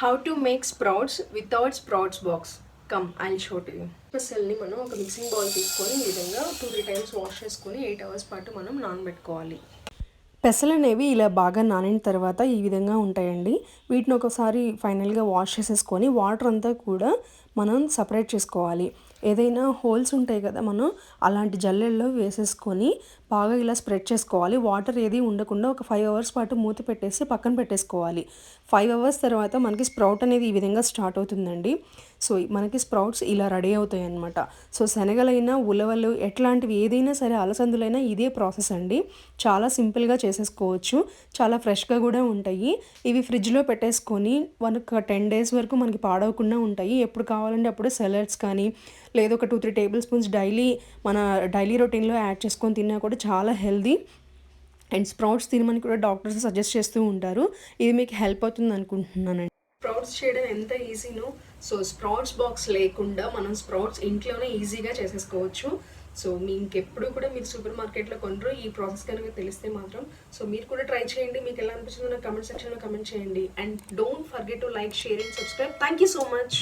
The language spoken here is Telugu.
How to make sprouts without sprouts box. Come, I'll show to you. పెసల్ని మనం ఒక మిక్సింగ్ బౌల్ తీసుకొని ఈ విధంగా 2-3 టైమ్స్ వాష్ చేసుకొని 8 hours పాటు మనం నానబెట్టుకోవాలి. పెసలు అనేవి ఇలా బాగా నానిన తర్వాత ఈ విధంగా ఉంటాయండి. వీటిని ఒకసారి ఫైనల్గా వాష్ చేసేసుకొని వాటర్ అంతా కూడా మనం సపరేట్ చేసుకోవాలి. ఏదైనా హోల్స్ ఉంటాయి కదా, మనం అలాంటి జల్లెల్లో వేసేసుకొని బాగా ఇలా స్ప్రెడ్ చేసుకోవాలి. వాటర్ ఏది ఉండకుండా ఒక 5 hours పాటు మూత పెట్టేసి పక్కన పెట్టేసుకోవాలి. 5 hours తర్వాత మనకి స్ప్రౌట్ అనేది ఈ విధంగా స్టార్ట్ అవుతుందండి. సో మనకి స్ప్రౌట్స్ ఇలా రెడీ అవుతాయి అన్నమాట. సో శనగలైనా ఉలవలు ఎట్లాంటివి ఏదైనా సరే అలసందులైనా ఇదే ప్రాసెస్ అండి. చాలా సింపుల్గా చేసేసుకోవచ్చు. చాలా ఫ్రెష్గా కూడా ఉంటాయి. ఇవి ఫ్రిడ్జ్లో పెట్టేసుకొని మనకు 10 days వరకు మనకి పాడవకుండా ఉంటాయి. ఎప్పుడు కావాలంటే అప్పుడు సెలడ్స్ కానీ లేదా ఒక 2-3 tablespoons మన డైలీ రొటీన్లో యాడ్ చేసుకొని తిన్నా కూడా చాలా హెల్దీ. అండ్ స్ప్రౌట్స్ తినమని కూడా డాక్టర్స్ సజెస్ట్ చేస్తూ ఉంటారు. ఇది మీకు హెల్ప్ అవుతుంది అనుకుంటున్నానండి. స్ప్రౌట్స్ చేయడం ఎంత ఈజీనో, సో స్ప్రౌట్స్ బాక్స్ లేకుండా మనం స్ప్రౌట్స్ ఇంట్లోనే ఈజీగా చేసేసుకోవచ్చు. సో మీ ఇంకెప్పుడు కూడా మీరు సూపర్ మార్కెట్లో కొనరు. ఈ ప్రాసెస్ కనుక తెలిస్తే మాత్రం సో మీరు కూడా ట్రై చేయండి. మీకు ఎలా అనిపించిందో నాకు కమెంట్ సెక్షన్లో కమెంట్ చేయండి. And don't forget to like, share and subscribe. Thank you so much.